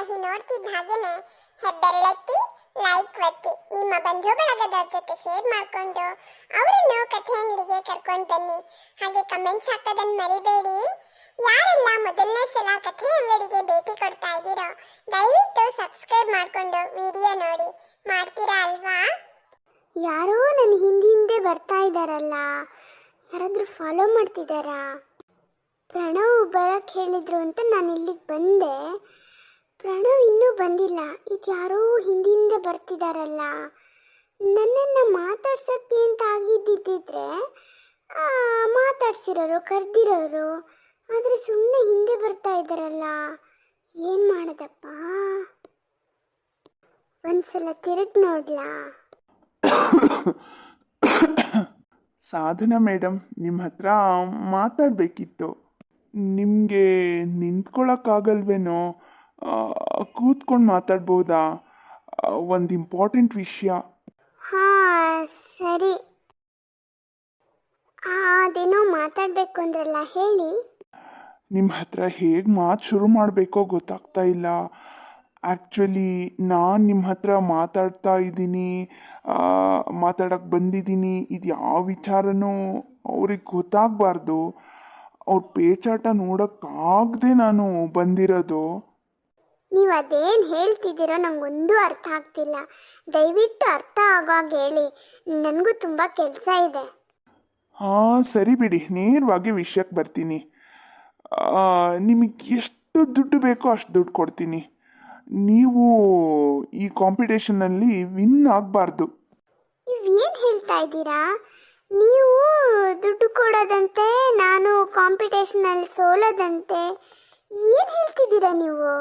ಧಾರಾವಾಹಿ ನೋಡ್ತಿದ್ದ ಹಾಗೇನೆ ಹೆಬ್ಬೆರಳೆತ್ತಿ ಲೈಕ್ ಒತ್ತಿ ನಿಮ್ಮ ಬಂಧು ಬಳಗದವ್ರ ಜೊತೆ ಶೇರ್ ಮಾಡ್ಕೊಂಡು ಅವರನ್ನು ಕಥೆ ಅಂಗಡಿಗೆ ಕರ್ಕೊಂಡು ಬನ್ನಿ. ಹಾಗೆ ಕಮೆಂಟ್ಸ್ ಹಾಕೋದನ್ನ ಮರಿಬೇಡಿ. ಯಾರೆಲ್ಲ ಮೊದಲನೇ ಸಲ ಕಥೆ ಅಂಗಡಿಗೆ ಭೇಟಿ ಕೊಡ್ತಾ ಇದ್ದೀರೋ ದಯವಿಟ್ಟು ಸಬ್ಸ್ಕ್ರೈಬ್ ಮಾಡ್ಕೊಂಡು ವಿಡಿಯೋ ನೋಡಿ. ಮಾಡ್ತೀರಾ ಅಲ್ವಾ? ಯಾರೋ ನನ್ನ ಹಿಂದೆ ಬರ್ತಾ ಇದ್ದಾರಲ್ಲ, ಯಾರಾದರೂ ಫಾಲೋ ಮಾಡ್ತಿದ್ದಾರಾ? ಪ್ರಣವ್ ಬರಕ್ಕೆ ಹೇಳಿದ್ರು ಅಂತ ನಾನು ಇಲ್ಲಿಗೆ ಬಂದೆ. ಪ್ರಣವ್ ಇನ್ನೂ ಬಂದಿಲ್ಲ. ಇದು ಯಾರೋ ಹಿಂದೆ ಬರ್ತಿದ್ದಾರಲ್ಲ, ನನ್ನನ್ನು ಮಾತಾಡ್ಸೋಕ್ಕೆ ಅಂತ ಆಗಿದ್ದಿದ್ದರೆ ಮಾತಾಡ್ಸಿರೋರು, ಕರೆದಿರೋರು. ಆದರೆ ಸುಮ್ಮನೆ ಹಿಂದೆ ಬರ್ತಾ ಇದ್ದಾರಲ್ಲ, ಏನು ಮಾಡೋದಪ್ಪ? ಒಂದ್ಸಲ ತಿರುಗಿ ನೋಡ್ಲಾ? ಸಾಧನಾ ಮೇಡಮ್, ನಿಮ್ಮ ಹತ್ರ ಮಾತಾಡಬೇಕಿತ್ತು. ನಿಮಗೆ ನಿಂತ್ಕೊಳ್ಳೋಕ್ಕಾಗಲ್ವೇನೋ? ಕೂತ್ಕೊಂಡು ಮಾತಾಡ್ಬೋದಾ? ಒಂದು ಇಂಪಾರ್ಟೆಂಟ್ ವಿಷಯ. ಹಾಂ ಸರಿ. ಅದೇನೋ ಮಾತಾಡಬೇಕು ಅಂದ್ರಲ್ಲ, ಹೇಳಿ. ನಿಮ್ಮ ಹತ್ರ ಹೇಗೆ ಮಾತು ಶುರು ಮಾಡಬೇಕೋ ಗೊತ್ತಾಗ್ತಾ ಇಲ್ಲ. ಆ್ಯಕ್ಚುಲಿ ನಾನು ನಿಮ್ಮ ಹತ್ರ ಮಾತಾಡ್ತಾ ಇದ್ದೀನಿ, ಮಾತಾಡೋಕ್ಕೆ ಬಂದಿದ್ದೀನಿ. ಇದು ಯಾವ ವಿಚಾರನೂ ಅವ್ರಿಗೆ ಗೊತ್ತಾಗಬಾರ್ದು. ಅವ್ರ ಪೇಚಾಟ ನೋಡೋಕ್ಕಾಗದೆ ನಾನು ಬಂದಿರೋದು. ನೀವು ಅದೇನು ಹೇಳ್ತಿದ್ದೀರೋ ನಂಗೊಂದು ಅರ್ಥ ಆಗ್ತಿಲ್ಲ. ದಯವಿಟ್ಟು ಅರ್ಥ ಆಗೋವಾಗ ಹೇಳಿ, ನನಗೂ ತುಂಬ ಕೆಲಸ ಇದೆ. ಹಾಂ ಸರಿ ಬಿಡಿ, ನೇರವಾಗಿ ವಿಷಯಕ್ಕೆ ಬರ್ತೀನಿ. ನಿಮಗೆ ಎಷ್ಟು ದುಡ್ಡು ಬೇಕೋ ಅಷ್ಟು ದುಡ್ಡು ಕೊಡ್ತೀನಿ. ನೀವು ಈ ಕಾಂಪಿಟೇಷನಲ್ಲಿ ವಿನ್ ಆಗಬಾರ್ದು. ನೀವೇನು ಹೇಳ್ತಾ ಇದ್ದೀರಾ? ನೀವು ದುಡ್ಡು ಕೊಡೋದಂತೆ, ನಾನು ಕಾಂಪಿಟೇಷನಲ್ಲಿ ಸೋಲೋದಂತೆ, ಏನು ಹೇಳ್ತಿದ್ದೀರಾ ನೀವು?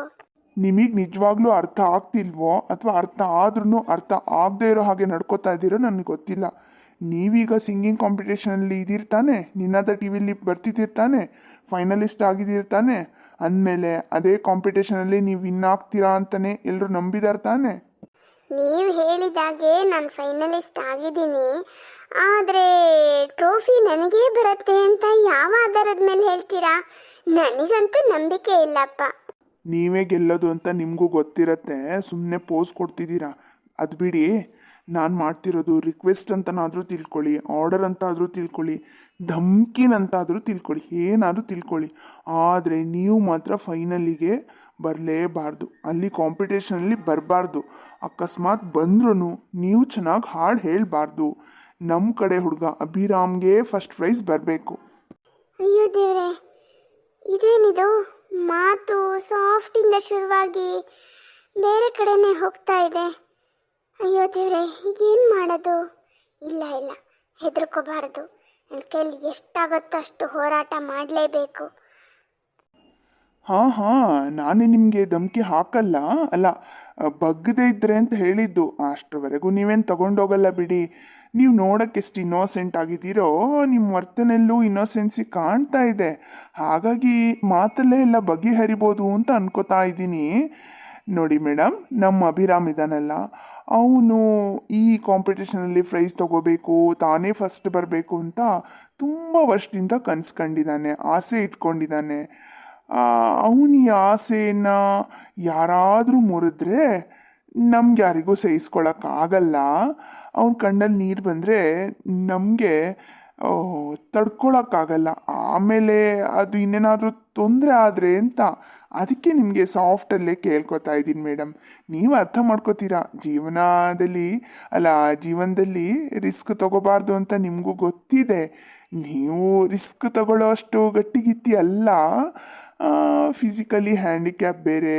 ನಿಮಗೆ ನಿಜವಾಗ್ಲೂ ಅರ್ಥ ಆಗ್ತಿಲ್ವೋ ಅಥವಾ ಅರ್ಥ ಆದ್ರೂ ಅರ್ಥ ಆಗದೆ ಇರೋ ಹಾಗೆ ನಡ್ಕೋತಾ ಇದ್ದೀರೋ ನನಗೆ ಗೊತ್ತಿಲ್ಲ. ನೀವೀಗ ಸಿಂಗಿಂಗ್ ಕಾಂಪಿಟೇಷನಲ್ಲಿ ಇದಿರ್ತಾನೆ, ನಿನ್ನದ ಟಿ ವಿಲಿ ಬರ್ತಿದ್ದಿರ್ತಾನೆ, ಫೈನಲಿಸ್ಟ್ ಆಗಿದ್ದಿರ್ತಾನೆ. ಅಂದಮೇಲೆ ಅದೇ ಕಾಂಪಿಟೇಷನಲ್ಲಿ ನೀವು ವಿನ್ ಆಗ್ತೀರಾ ಅಂತಲೇ ಎಲ್ಲರೂ ನಂಬಿದಾರೆ ತಾನೆ? ನೀವು ಹೇಳಿದಾಗೆ ನಾನು ಫೈನಲಿಸ್ಟ್ ಆಗಿದ್ದೀನಿ, ಆದರೆ ಟ್ರೋಫಿ ನನಗೇ ಬರುತ್ತೆ ಅಂತ ಯಾವ ಆಧಾರದ ಮೇಲೆ ಹೇಳ್ತೀರಾ? ನನಗಂತೂ ನಂಬಿಕೆ ಇಲ್ಲಪ್ಪ. ನೀವೇ ಗೆಲ್ಲೋದು ಅಂತ ನಿಮಗೂ ಗೊತ್ತಿರತ್ತೆ, ಸುಮ್ಮನೆ ಪೋಸ್ ಕೊಡ್ತಿದ್ದೀರಾ. ಅದು ಬಿಡಿ, ನಾನು ಮಾಡ್ತಿರೋದು ರಿಕ್ವೆಸ್ಟ್ ಅಂತನಾದರೂ ತಿಳ್ಕೊಳ್ಳಿ, ಆರ್ಡರ್ ಅಂತಾದರೂ ತಿಳ್ಕೊಳ್ಳಿ, ಧಮ್ಕಿನಂತಾದರೂ ತಿಳ್ಕೊಳ್ಳಿ, ಏನಾದರೂ ತಿಳ್ಕೊಳ್ಳಿ. ಆದರೆ ನೀವು ಮಾತ್ರ ಫೈನಲಿಗೆ ಬರಲೇಬಾರ್ದು, ಅಲ್ಲಿ ಕಾಂಪಿಟೇಷನಲ್ಲಿ ಬರಬಾರ್ದು. ಅಕಸ್ಮಾತ್ ಬಂದ್ರೂ ನೀವು ಚೆನ್ನಾಗಿ ಹಾಡು ಹೇಳಬಾರ್ದು. ನಮ್ಮ ಕಡೆ ಹುಡುಗ ಅಭಿರಾಮ್ಗೆ ಫಸ್ಟ್ ಪ್ರೈಸ್ ಬರಬೇಕು. ಅಯ್ಯೋ ದೇವ್ರೆ, ಇದೇನಿದು? ಮಾತು ಸಾಫ್ಟಿಂದ ಶುರುವಾಗಿ ಬೇರೆ ಕಡೆನೇ ಹೋಗ್ತಾ ಇದೆ. ಅಯ್ಯೋ ದೇವ್ರೆ, ಈಗೇನು ಮಾಡೋದು? ಇಲ್ಲ ಇಲ್ಲ, ಹೆದರ್ಕೋಬಾರ್ದು. ನನ್ನ ಕೈಲಿ ಎಷ್ಟಾಗುತ್ತೋ ಅಷ್ಟು ಹೋರಾಟ ಮಾಡಲೇಬೇಕು. ಹಾಂ ಹಾಂ, ನಾನೇ ನಿಮಗೆ ಧಮಕಿ ಹಾಕಲ್ಲ, ಅಲ್ಲ ಬಗ್ಗದೇ ಇದ್ರೆ ಅಂತ ಹೇಳಿದ್ದು. ಅಷ್ಟರವರೆಗೂ ನೀವೇನು ತಗೊಂಡೋಗಲ್ಲ ಬಿಡಿ. ನೀವು ನೋಡೋಕ್ಕೆ ಎಷ್ಟು ಇನ್ನೋಸೆಂಟ್ ಆಗಿದ್ದೀರೋ, ನಿಮ್ಮ ವರ್ತನೆಯಲ್ಲೂ ಇನ್ನೋಸೆನ್ಸಿ ಕಾಣ್ತಾ ಇದೆ. ಹಾಗಾಗಿ ಮಾತಲ್ಲೇ ಎಲ್ಲ ಬಗೆಹರಿಬೋದು ಅಂತ ಅನ್ಕೋತಾ ಇದ್ದೀನಿ. ನೋಡಿ ಮೇಡಮ್, ನಮ್ಮ ಅಭಿರಾಮ್ ಇದ್ದಾನಲ್ಲ, ಅವನು ಈ ಕಾಂಪಿಟೇಷನಲ್ಲಿ ಪ್ರೈಸ್ ತಗೋಬೇಕು, ತಾನೇ ಫಸ್ಟ್ ಬರಬೇಕು ಅಂತ ತುಂಬ ವರ್ಷದಿಂದ ಕನ್ಸ್ಕೊಂಡಿದ್ದಾನೆ, ಆಸೆ ಇಟ್ಕೊಂಡಿದ್ದಾನೆ. ಅವನ ಈ ಆಸೆನ ಯಾರಾದರೂ ಮುರಿದ್ರೆ ನಮ್ಗೆ ಯಾರಿಗೂ ಸಹಿಸ್ಕೊಳಕ್ಕಾಗಲ್ಲ. ಅವನ ಕಣ್ಣಲ್ಲಿ ನೀರು ಬಂದರೆ ನಮಗೆ ತಡ್ಕೊಳಕ್ಕಾಗಲ್ಲ. ಆಮೇಲೆ ಅದು ಇನ್ನೇನಾದರೂ ತೊಂದರೆ ಆದರೆ ಅಂತ ಅದಕ್ಕೆ ನಿಮಗೆ ಸಾಫ್ಟಲ್ಲೇ ಕೇಳ್ಕೊತಾ ಇದ್ದೀನಿ ಮೇಡಮ್. ನೀವು ಅರ್ಥ ಮಾಡ್ಕೋತೀರಾ. ಜೀವನದಲ್ಲಿ ರಿಸ್ಕ್ ತಗೋಬಾರ್ದು ಅಂತ ನಿಮಗೂ ಗೊತ್ತಿದೆ. ನೀವು ರಿಸ್ಕ್ ತಗೊಳ್ಳೋ ಅಷ್ಟು ಗಟ್ಟಿಗಿತ್ತಿ ಅಲ್ಲ. ಫಿಸಿಕಲಿ ಹ್ಯಾಂಡಿಕ್ಯಾಪ್ ಬೇರೆ.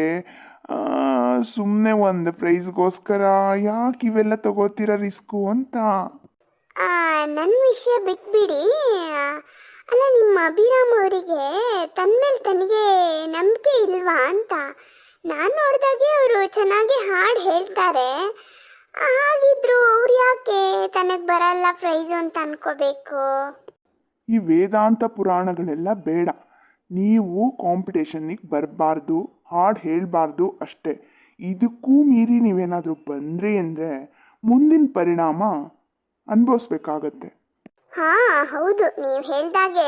ಸುಮ್ಮನೆ ಒಂದು ಪ್ರೈಸ್ಗೋಸ್ಕರ ಯಾಕೆ ಇವೆಲ್ಲ ತಗೋತೀರಾ ರಿಸ್ಕು ಅಂತ. ನನ್ನ ವಿಷಯ ಬಿಟ್ಬಿಡಿ. ಅಲ್ಲ, ನಿಮ್ಮ ಅಭಿರಾಮ್ ಅವರಿಗೆ ತನ್ನ ಮೇಲೆ ತನಗೆ ನಂಬಿಕೆ ಇಲ್ವಾ ಅಂತ? ನಾನು ನೋಡಿದಾಗೆ ಅವರು ಚೆನ್ನಾಗಿ ಹಾಡು ಹೇಳ್ತಾರೆ. ಹಾಗಿದ್ರು ಅವ್ರು ಯಾಕೆ ತನಗೆ ಬರಲ್ಲ ಪ್ರೈಸು ಅಂತ ಅನ್ಕೋಬೇಕು? ಈ ವೇದಾಂತ ಪುರಾಣಗಳೆಲ್ಲ ಬೇಡ. ನೀವು ಕಾಂಪಿಟೇಷನ್ನಿಗೆ ಬರಬಾರ್ದು, ಹಾಡು ಹೇಳಬಾರ್ದು ಅಷ್ಟೇ. ಇದಕ್ಕೂ ಮೀರಿ ನೀವೇನಾದರೂ ಬಂದ್ರಿ ಅಂದರೆ ಮುಂದಿನ ಪರಿಣಾಮ ಅನುಭವಿಸ್ಬೇಕಾಗತ್ತೆ. ಹಾಂ ಹೌದು, ನೀವು ಹೇಳ್ದಾಗೆ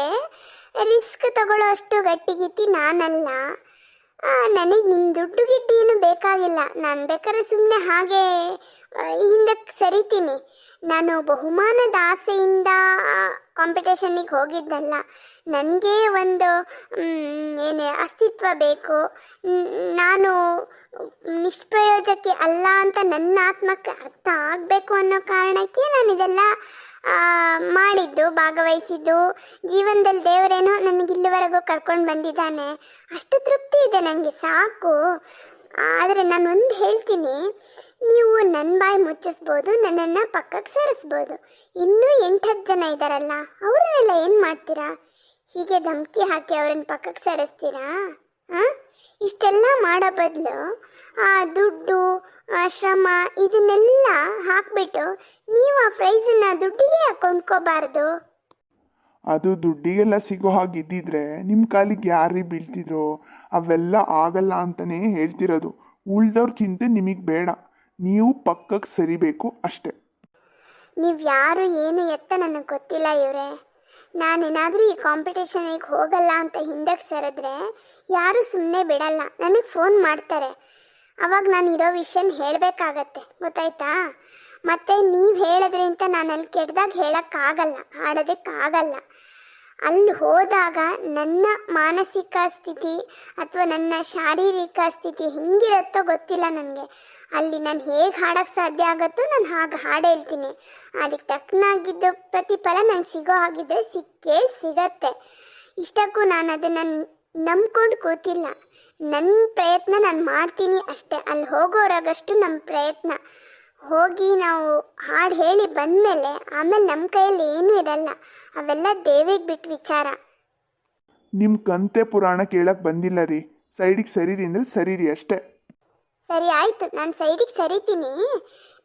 ರಿಸ್ಕ್ ತಗೊಳ್ಳೋ ಅಷ್ಟು ಗಟ್ಟಿಗಿತ್ತಿ ನಾನಲ್ಲ. ನನಗೆ ನಿಮ್ಮ ದುಡ್ಡು ಗಿಡ್ಡು ಏನು ಬೇಕಾಗಿಲ್ಲ. ನಾನು ಬೇಕಾದ್ರೆ ಸುಮ್ಮನೆ ಹಾಗೆ ಹಿಂದಕ್ಕೆ ಸರಿತೀನಿ. ನಾನು ಬಹುಮಾನದ ಆಸೆಯಿಂದ ಕಾಂಪಿಟೇಷನ್ನಿಗೆ ಹೋಗಿದ್ದಲ್ಲ. ನನಗೆ ಒಂದು ಏನೇ ಅಸ್ತಿತ್ವ ಬೇಕು. ನಾನು ನಿಷ್ಪ್ರಯೋಜಕ್ಕೆ ಅಲ್ಲ ಅಂತ ನನ್ನ ಆತ್ಮಕ್ಕೆ ಅರ್ಥ ಆಗಬೇಕು ಅನ್ನೋ ಕಾರಣಕ್ಕೆ ನಾನು ಇದೆಲ್ಲ ಮಾಡಿದ್ದು, ಭಾಗವಹಿಸಿದ್ದು. ಜೀವನದಲ್ಲಿ ದೇವರೇನೋ ನನಗೆ ಇಲ್ಲಿವರೆಗೂ ಕರ್ಕೊಂಡು ಬಂದಿದ್ದಾನೆ, ಅಷ್ಟು ತೃಪ್ತಿ ಇದೆ ನನಗೆ, ಸಾಕು. ಆದರೆ ನಾನು ಒಂದು ಹೇಳ್ತೀನಿ, ನೀವು ನನ್ನ ಬಾಯಿ ಮುಚ್ಚಿಸ್ಬೋದು, ನನ್ನನ್ನು ಪಕ್ಕಕ್ಕೆ ಸೇರಿಸ್ಬೋದು. ಇನ್ನೂ 8-10 ಜನ ಇದ್ದಾರಲ್ಲ, ಅವರನ್ನೆಲ್ಲ ಏನು ಮಾಡ್ತೀರಾ? ಹೀಗೆ ಧಮಕಿ ಹಾಕಿ ಅವ್ರನ್ನ ಪಕ್ಕಕ್ಕೆ ಸೇರಿಸ್ತೀರಾ? ಇಷ್ಟೆಲ್ಲ ಮಾಡೋ ಬದಲು ದುಡ್ಡು, ಶ್ರಮ ಇದನ್ನೆಲ್ಲ ಹಾಕ್ಬಿಟ್ಟು ನೀವು ಆ ಪ್ರೈಸನ್ನ ದುಡ್ಡಿಗೆ ಕೊಂಡ್ಕೋಬಾರ್ದು. ಅದು ದುಡ್ಡಿಗೆಲ್ಲ ಸಿಗೋ ಹಾಗಿದ್ದಿದ್ರೆ ನಿಮ್ಮ ಕಾಲಿಗೆ ಯಾರೀ ಬೀಳ್ತಿದ್ರು? ಅವೆಲ್ಲ ಆಗಲ್ಲ ಅಂತಲೇ ಹೇಳ್ತಿರೋದು. ಉಳ್ದವ್ರ ಚಿಂತೆ ನಿಮಗೆ ಬೇಡ, ನೀವು ಪಕ್ಕಕ್ಕೆ ಸರಿಬೇಕು ಅಷ್ಟೆ. ನೀವು ಯಾರು ಏನು ಎತ್ತ ನನಗೆ ಗೊತ್ತಿಲ್ಲ ಇವರೇ. ನಾನೇನಾದರೂ ಈ ಕಾಂಪಿಟೇಷನಿಗೆ ಹೋಗಲ್ಲ ಅಂತ ಹಿಂದಕ್ಕೆ ಸರಿದ್ರೆ ಯಾರೂ ಸುಮ್ಮನೆ ಬಿಡಲ್ಲ, ನನಗೆ ಫೋನ್ ಮಾಡ್ತಾರೆ. ಅವಾಗ ನಾನು ಇರೋ ವಿಷಯನ ಹೇಳಬೇಕಾಗತ್ತೆ, ಗೊತ್ತಾಯ್ತಾ? ಮತ್ತು ನೀವು ಹೇಳಿದ್ರಿಂದ ನಾನು ಅಲ್ಲಿ ಕೆಟ್ಟದಾಗ ಹೇಳೋಕ್ಕಾಗಲ್ಲ, ಆಡೋದಕ್ಕಾಗಲ್ಲ. ಅಲ್ಲಿ ಹೋದಾಗ ನನ್ನ ಮಾನಸಿಕ ಸ್ಥಿತಿ ಅಥವಾ ನನ್ನ ಶಾರೀರಿಕ ಸ್ಥಿತಿ ಹೆಂಗಿರುತ್ತೋ ಗೊತ್ತಿಲ್ಲ ನನಗೆ. ಅಲ್ಲಿ ನಾನು ಹೇಗೆ ಹಾಡೋಕ್ಕೆ ಸಾಧ್ಯ ಆಗುತ್ತೋ ನಾನು ಹಾಗೆ ಹಾಡು ಹೇಳ್ತೀನಿ. ಅದಕ್ಕೆ ತಕ್ಕನಾಗಿದ್ದು ಪ್ರತಿಫಲ ನನಗೆ ಸಿಗೋ ಹಾಗಿದ್ರೆ ಸಿಕ್ಕೇ ಸಿಗತ್ತೆ. ಇಷ್ಟಕ್ಕೂ ನಾನು ಅದನ್ನು ನಂಬ್ಕೊಂಡು ಕೂತಿಲ್ಲ. ನನ್ನ ಪ್ರಯತ್ನ ನಾನು ಮಾಡ್ತೀನಿ ಅಷ್ಟೆ. ಅಲ್ಲಿ ಹೋಗೋರಾಗಷ್ಟು ನಮ್ಮ ಪ್ರಯತ್ನ. ಹೋಗಿ ನಾವು ಹಾಡು ಹೇಳಿ ಬಂದಮೇಲೆ ಆಮೇಲೆ ನಮ್ಮ ಕೈಯಲ್ಲಿ ಏನೂ ಇರಲ್ಲ, ಅವೆಲ್ಲ ದೇವಿಗೆ ಬಿಟ್ಟು ವಿಚಾರ. ನಿಮ್ಮ ಕಂತೆ ಪುರಾಣ ಕೇಳಕ್ಕೆ ಬಂದಿಲ್ಲ ರೀ, ಸೈಡಿಗೆ ಸರಿರಿ ಅಂದರೆ ಸರಿರಿ ಅಷ್ಟೇ. ಸರಿ ಆಯಿತು, ನಾನು ಸೈಡಿಗೆ ಸರಿತೀನಿ.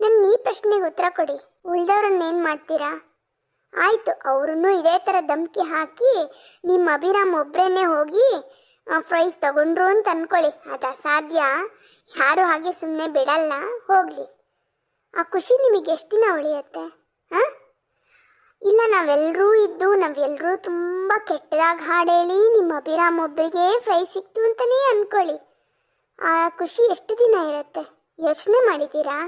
ನನ್ನ ಈ ಪ್ರಶ್ನೆಗೆ ಉತ್ತರ ಕೊಡಿ, ಉಳ್ದವ್ರನ್ನೇನು ಮಾಡ್ತೀರಾ? ಆಯಿತು, ಅವ್ರನ್ನೂ ಇದೇ ಥರ ಧಮಕಿ ಹಾಕಿ ನಿಮ್ಮ ಅಭಿರಾಮ್ ಒಬ್ಬರೇ ಹೋಗಿ ಪ್ರೈಸ್ ತಗೊಂಡ್ರು ಅಂತ ಅಂದ್ಕೊಳ್ಳಿ. ಅದು ಅಸಾಧ್ಯ, ಯಾರು ಹಾಗೆ ಸುಮ್ಮನೆ ಬಿಡಲ್ಲ. ಹೋಗಲಿ, ಆ ಖುಷಿ ನಿಮಗೆ ಎಷ್ಟು ದಿನ ಉಳಿಯುತ್ತೆ? ಇಲ್ಲ, ನಾವೆಲ್ಲರೂ ಇದ್ದು ನಾವೆಲ್ಲರೂ ತುಂಬ ಕೆಟ್ಟದಾಗಿ ಹಾಡು ಹೇಳಿ ನಿಮ್ಮ ಅಭಿರಾಮ್ ಒಬ್ಬರಿಗೆ ಪ್ರೈಸ್ ಸಿಕ್ತು ಅಂತಲೇ ಅಂದ್ಕೊಳ್ಳಿ. ಆ ಖುಷಿ ಎಷ್ಟು ದಿನ ಇರುತ್ತೆ ಯೋಚನೆ ಮಾಡಿದ್ದೀರಾ?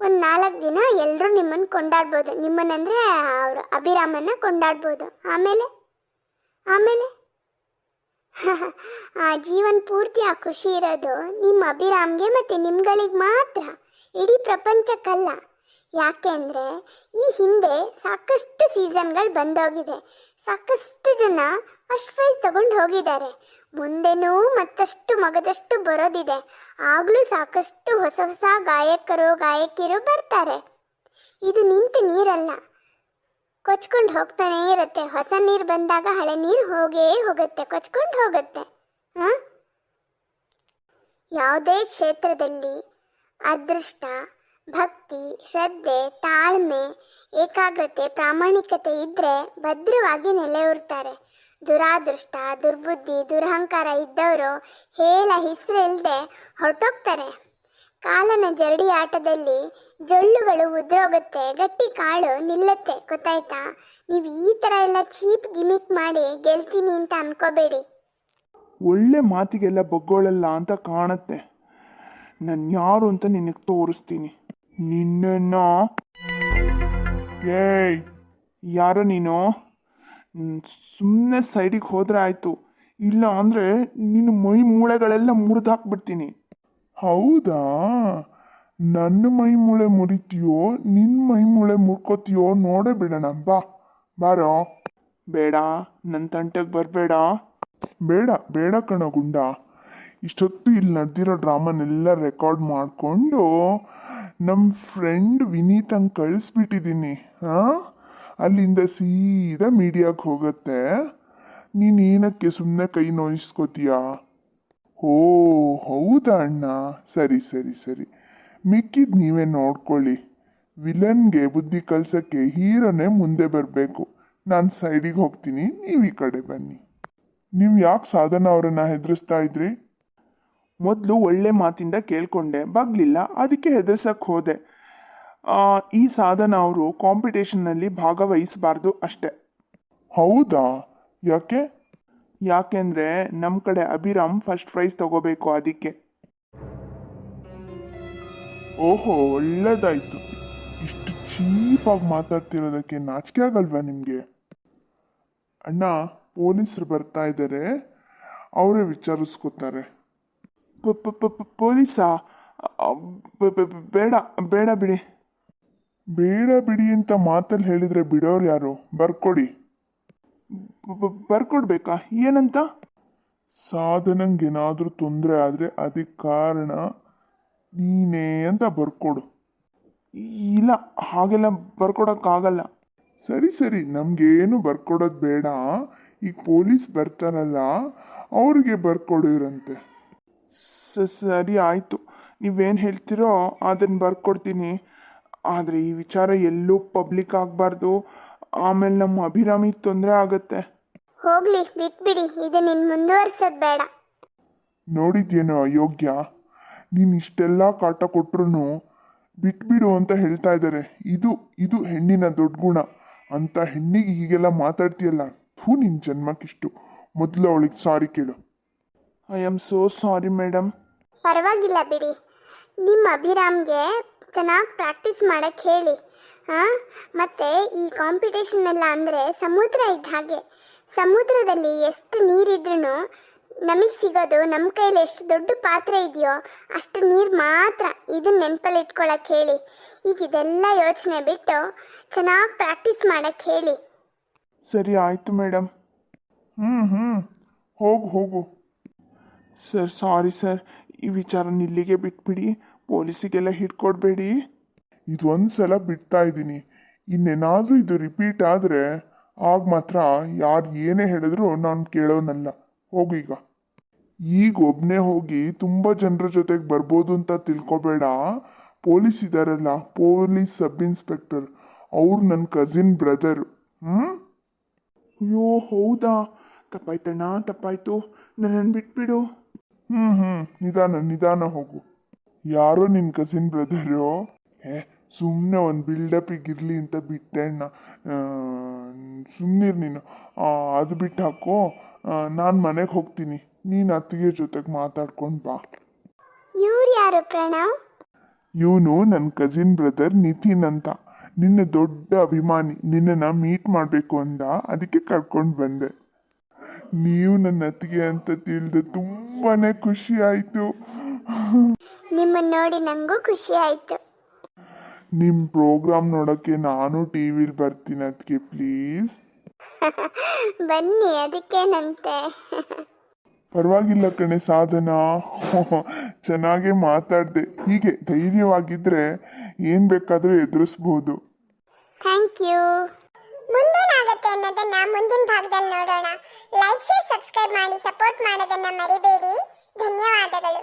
ಒಂದು 4 ದಿನ ಎಲ್ಲರೂ ನಿಮ್ಮನ್ನು ಕೊಂಡಾಡ್ಬೋದು, ನಿಮ್ಮನ್ನಂದರೆ ಅವರು ಅಭಿರಾಮನ್ನ ಕೊಂಡಾಡ್ಬೋದು. ಆಮೇಲೆ ಆಮೇಲೆ ಆ ಜೀವನ ಪೂರ್ತಿ ಆ ಖುಷಿ ಇರೋದು ನಿಮ್ಮ ಅಭಿರಾಮ್ಗೆ ಮತ್ತು ನಿಮ್ಗಳಿಗೆ ಮಾತ್ರ, ಇಡೀ ಪ್ರಪಂಚಕ್ಕಲ್ಲ. ಯಾಕೆ ಅಂದರೆ ಈ ಹಿಂದೆ ಸಾಕಷ್ಟು ಸೀಸನ್ಗಳು ಬಂದೋಗಿದೆ, ಸಾಕಷ್ಟು ಜನ ಫಸ್ಟ್ ಪ್ರೈಸ್ ತಗೊಂಡು ಹೋಗಿದ್ದಾರೆ. ಮುಂದೆನೂ ಮತ್ತಷ್ಟು ಮಗದಷ್ಟು ಬರೋದಿದೆ. ಆಗಲೂ ಸಾಕಷ್ಟು ಹೊಸ ಹೊಸ ಗಾಯಕರು ಗಾಯಕಿಯರು ಬರ್ತಾರೆ. ಇದು ನಿಂತು ನೀರಲ್ಲ, ಕೊಚ್ಕೊಂಡು ಹೋಗ್ತಾನೇ ಇರುತ್ತೆ. ಹೊಸ ನೀರು ಬಂದಾಗ ಹಳೆ ನೀರು ಹೋಗೇ ಹೋಗುತ್ತೆ, ಕೊಚ್ಕೊಂಡು ಹೋಗುತ್ತೆ. ಯಾವುದೇ ಕ್ಷೇತ್ರದಲ್ಲಿ ಅದೃಷ್ಟ, ಭಕ್ತಿ, ಶ್ರದ್ಧೆ, ತಾಳ್ಮೆ, ಏಕಾಗ್ರತೆ, ಪ್ರಾಮಾಣಿಕತೆ ಇದ್ದರೆ ಭದ್ರವಾಗಿ ನೆಲೆಯೂರ್ತಾರೆ. ದುರಾದೃಷ್ಟ, ದುರ್ಬುದ್ಧಿ, ದುರಹಂಕಾರ ಇದ್ದವರು ಹೇಳ ಹೆಸರಿಲ್ಲದೆ ಹೊರಟೋಗ್ತಾರೆ. ಕಾಲನ ಜರಡಿ ಆಟದಲ್ಲಿ ಜೊಳ್ಳುಗಳು ಉದ್ರೋಗುತ್ತೆ, ಗಟ್ಟಿ ಕಾಳು ನಿಲ್ಲುತ್ತೆ, ಗೊತ್ತಾಯ್ತಾ? ನೀವು ಈ ಥರ ಎಲ್ಲ ಚೀಪ್ ಗಿಮಿಕ್ ಮಾಡಿ ಗೆಲ್ತೀನಿ ಅಂತ ಅನ್ಕೋಬೇಡಿ. ಒಳ್ಳೆ ಮಾತಿಗೆಲ್ಲ ಬಗ್ಗೋಳಲ್ಲ ಅಂತ ಕಾಣುತ್ತೆ. ನಾನು ಯಾರು ಅಂತ ನಿನಗೆ ತೋರಿಸ್ತೀನಿ. ನಿನ್ನ ಏಯ್, ಯಾರೋ ನೀನು? ಸುಮ್ಮನೆ ಸೈಡಿಗೆ ಹೋದ್ರೆ ಆಯಿತು, ಇಲ್ಲ ಅಂದರೆ ನಿನ್ನ ಮೈ ಮೂಳೆಗಳೆಲ್ಲ ಮುರಿದು ಹಾಕ್ಬಿಡ್ತೀನಿ. ಹೌದಾ? ನನ್ನ ಮೈ ಮೂಳೆ ಮುರಿತೀಯೋ ನಿನ್ನ ಮೈ ಮೂಳೆ ಮುರ್ಕೋತೀಯೋ ನೋಡೇ ಬಿಡೋಣ. ಬಾರೋ. ಬೇಡ, ನನ್ನ ತಂಟೆಗೆ ಬರಬೇಡ. ಬೇಡ ಬೇಡ ಕಣ ಗುಂಡ. ಇಷ್ಟೊತ್ತು ಇಲ್ಲಿ ನಡೆದಿರೋ ಡ್ರಾಮನೆಲ್ಲ ರೆಕಾರ್ಡ್ ಮಾಡಿಕೊಂಡು ನಮ್ಮ ಫ್ರೆಂಡ್ ವಿನೀತಂಗೆ ಕಳಿಸ್ಬಿಟ್ಟಿದ್ದೀನಿ. ಅಲ್ಲಿಂದ ಸೀದಾ ಮೀಡಿಯಾಗೆ ಹೋಗುತ್ತೆ. ನೀನು ಏನಕ್ಕೆ ಸುಮ್ಮನೆ ಕೈ ನೋಯಿಸ್ಕೋತೀಯಾ? ಓ ಹೌದಾ ಅಣ್ಣ, ಸರಿ ಸರಿ ಸರಿ, ಮಿಕ್ಕಿದ್ ನೀವೇ ನೋಡ್ಕೊಳ್ಳಿ. ವಿಲನ್ಗೆ ಬುದ್ಧಿ ಕಲ್ಸಕ್ಕೆ ಹೀರೋನೇ ಮುಂದೆ ಬರಬೇಕು. ನಾನು ಸೈಡಿಗೆ ಹೋಗ್ತೀನಿ, ನೀವು ಈ ಕಡೆ ಬನ್ನಿ. ನೀವು ಯಾಕೆ ಸಾಧನ ಅವರನ್ನ ಹೆದರಿಸ್ತಾ ಇದ್ರಿ? ಮೊದಲು ಒಳ್ಳೆ ಮಾತಿಂದ ಕೇಳ್ಕೊಂಡೆ, ಬಗ್ಲಿಲ್ಲ, ಅದಕ್ಕೆ ಹೆದರ್ಸಕ್ಕೆ ಹೋದೆ. ಈ ಸಾಧನ ಅವರು ಕಾಂಪಿಟೇಷನ್ನಲ್ಲಿ ಭಾಗವಹಿಸಬಾರ್ದು ಅಷ್ಟೆ. ಹೌದಾ? ಯಾಕೆ? ಯಾಕೆಂದರೆ ನಮ್ಮ ಕಡೆ ಅಭಿರಾಮ್ ಫಸ್ಟ್ ಪ್ರೈಸ್ ತಗೋಬೇಕು ಅದಕ್ಕೆ. ಓಹೋ, ಒಳ್ಳೇದಾಯ್ತು. ಇಷ್ಟು ಚೀಪಾಗಿ ಮಾತಾಡ್ತಿರೋದಕ್ಕೆ ನಾಚಿಕೆ ಆಗಲ್ವಾ ನಿಮಗೆ? ಅಣ್ಣ, ಪೊಲೀಸರು ಬರ್ತಾ ಇದ್ದಾರೆ, ಅವರೇ ವಿಚಾರಿಸ್ಕೋತಾರೆ. ಪೊಲೀಸಾ? ಬೇಡ ಬೇಡ ಬಿಡಿ. ಬೇಡ ಬಿಡಿ ಅಂತ ಮಾತಲ್ಲಿ ಹೇಳಿದ್ರೆ ಬಿಡೋರು ಯಾರು? ಬರ್ಕೊಡಿ. ಬರ್ಕೊಡ್ಬೇಕಾ? ಏನಂತ? ಸಾಧನಂಗೇನಾದ್ರೂ ತೊಂದರೆ ಆದರೆ ಅದಕ್ಕೆ ಕಾರಣ ನೀನೇ ಅಂತ ಬರ್ಕೊಡು. ಇಲ್ಲ, ಹಾಗೆಲ್ಲ ಬರ್ಕೊಡೋಕ್ಕಾಗಲ್ಲ. ಸರಿ ಸರಿ, ನಮಗೇನು ಬರ್ಕೊಡೋದು ಬೇಡ. ಈಗ ಪೊಲೀಸ್ ಬರ್ತಾರಲ್ಲ, ಅವ್ರಿಗೆ ಬರ್ಕೊಡಿರಂತೆ. ಸರಿ ಆಯಿತು, ನೀವೇನು ಹೇಳ್ತೀರೋ ಅದನ್ನು ಬರ್ಕೊಡ್ತೀನಿ. ಆದರೆ ಈ ವಿಚಾರ ಎಲ್ಲೂ ಪಬ್ಲಿಕ್ ಆಗಬಾರ್ದು, ಆಮೇಲೆ ನಮ್ಮ ಅಭಿರಾಮಿಗೆ ತೊಂದರೆ ಆಗತ್ತೆ. ಹೋಗ್ಲಿ ಬಿಟ್ಬಿಡಿ, ಇದನ್ನ ಮುಂದುವರ್ಸೋದು ಬೇಡ. ನೋಡಿದ್ಯೇನೋ ಅಯೋಗ್ಯ, ನೀನು ಇಷ್ಟೆಲ್ಲ ಕಾಟ ಕೊಟ್ರು ಬಿಟ್ಬಿಡು ಅಂತ ಹೇಳ್ತಾ ಇದ್ದಾರೆ. ಇದು ಹೆಣ್ಣಿನ ದೊಡ್ಡ ಗುಣ. ಅಂತ ಹೆಣ್ಣಿಗೆ ಹೀಗೆಲ್ಲ ಮಾತಾಡ್ತೀಯಲ್ಲ, ನಿನ್ನ ಜನ್ಮಕ್ಕಿಷ್ಟು. ಮೊದಲು ಅವಳಿಗೆ ಸಾರಿ ಕೇಳು. I am so sorry madam. ಪರವಾಗಿಲ್ಲ ಬಿಡಿ, ನಿಮ್ಮ ಅಭಿರಾಮ್ಗೆ ಚೆನ್ನಾಗಿ ಪ್ರಾಕ್ಟೀಸ್ ಮಾಡಕ್ಕೆ ಹೇಳಿ. ಮತ್ತು ಈ ಕಾಂಪಿಟೇಷನ್ ಎಲ್ಲ ಅಂದರೆ ಸಮುದ್ರ ಇದ್ದ ಹಾಗೆ. ಸಮುದ್ರದಲ್ಲಿ ಎಷ್ಟು ನೀರಿದ್ರೂ ನಮಗೆ ಸಿಗೋದು ನಮ್ಮ ಕೈಲಿ ಎಷ್ಟು ದೊಡ್ಡ ಪಾತ್ರೆ ಇದೆಯೋ ಅಷ್ಟು ನೀರು ಮಾತ್ರ. ಇದನ್ನ ನೆನಪಲ್ಲಿ ಇಟ್ಕೊಳಕ್ಕೆ ಹೇಳಿ. ಈಗ ಇದೆಲ್ಲ ಯೋಚನೆ ಬಿಟ್ಟು ಚೆನ್ನಾಗಿ ಪ್ರಾಕ್ಟೀಸ್ ಮಾಡಕ್ಕೆ ಹೇಳಿ. ಸರಿ ಆಯಿತು ಮೇಡಮ್. ಹೋಗು. ಸರ್, ಸಾರಿ ಸರ್, ಈ ವಿಚಾರನ ಇಲ್ಲಿಗೆ ಬಿಟ್ಬಿಡಿ, ಪೊಲೀಸಿಗೆಲ್ಲ ಹಿಡ್ಕೊಡ್ಬೇಡಿ. ಇದೊಂದು ಸಲ ಬಿಡ್ತಾ ಇದ್ದೀನಿ, ಇನ್ನೇನಾದರೂ ಇದು ರಿಪೀಟ್ ಆದರೆ ಆಗ ಮಾತ್ರ ಯಾರು ಏನೇ ಹೇಳಿದ್ರು ನಾನು ಕೇಳೋನಲ್ಲ. ಹೋಗು ಈಗ ಒಬ್ಬನೇ ಹೋಗಿ ತುಂಬ ಜನರ ಜೊತೆಗೆ ಬರ್ಬೋದು ಅಂತ ತಿಳ್ಕೊಬೇಡ. ಪೊಲೀಸ್ ಇದ್ದಾರಲ್ಲ, ಪೊಲೀಸ್ ಸಬ್ ಇನ್ಸ್ಪೆಕ್ಟರ್, ಅವ್ರು ನನ್ನ ಕಸಿನ್ ಬ್ರದರು. ಅಯ್ಯೋ ಹೌದಾ? ತಪ್ಪಾಯ್ತಣ್ಣ, ತಪ್ಪಾಯ್ತು, ನನ್ನನ್ನು ಬಿಟ್ಬಿಡು. ನಿಧಾನ ಹೋಗು. ಯಾರೋ ನಿನ್ನ ಕಸಿನ್ ಬ್ರದರು? ಸುಮ್ಮನೆ ಒಂದು ಬಿಲ್ಡಪ್ಪಿಗಿರಲಿ ಅಂತ ಬಿಟ್ಟೆ ಅಣ್ಣ. ಸುಮ್ಮನಿರು ನೀನು. ಅದು ಬಿಟ್ಟು ಹಾಕೋ, ನಾನು ಮನೆಗೆ ಹೋಗ್ತೀನಿ, ನೀನು ಅತ್ತಿಗೆ ಜೊತೆಗೆ ಮಾತಾಡ್ಕೊಂಡು ಬಾ. ಇವ್ರು ಯಾರು ಪ್ರಣವ್? ಇವನು ನನ್ನ ಕಸಿನ್ ಬ್ರದರ್ ನಿತಿನ್ ಅಂತ, ನಿನ್ನ ದೊಡ್ಡ ಅಭಿಮಾನಿ. ನಿನ್ನನ್ನು ಮೀಟ್ ಮಾಡಬೇಕು ಅಂದ, ಅದಕ್ಕೆ ಕರ್ಕೊಂಡು ಬಂದೆ. ನೀವು ನನ್ನ ಅತ್ತಿಗೆ ಅಂತ ತಿಳಿದು ತುಂಬಾನೇ ಖುಷಿ ಆಯಿತು. ನಿಮ್ಮನ್ನು ನೋಡಿ ನನಗೂ ಖುಷಿ ಆಯಿತು. ನಿಮ್ಮ ಪ್ರೋಗ್ರಾಮ್ ನೋಡೋಕ್ಕೆ ನಾನು ಟಿ ವಿಲಿ ಬರ್ತೀನಿ ಅದಕ್ಕೆ, ಪ್ಲೀಸ್. ಬನ್ನಿ, ಅದಕ್ಕೇನಂತೆ. ಪರವಾಗಿಲ್ಲ ಕಣೆ ಸಾಧನಾ, ಚೆನ್ನಾಗೇ ಮಾತಾಡಿದೆ. ಹೀಗೆ ಧೈರ್ಯವಾಗಿದ್ದರೆ ಏನು ಬೇಕಾದರೂ ಎದುರಿಸ್ಬೋದು. Thank you. ಮುಂದೇನಾಗುತ್ತೆ ಅನ್ನೋದನ್ನ ಮುಂದಿನ ಭಾಗದಲ್ಲಿ ನೋಡೋಣ. ಲೈಕ್, ಶೇರ್, ಸಬ್ಸ್ಕ್ರೈಬ್ ಮಾಡಿ ಸಪೋರ್ಟ್ ಮಾಡೋದನ್ನ ಮರಿಬೇಡಿ. ಧನ್ಯವಾದಗಳು.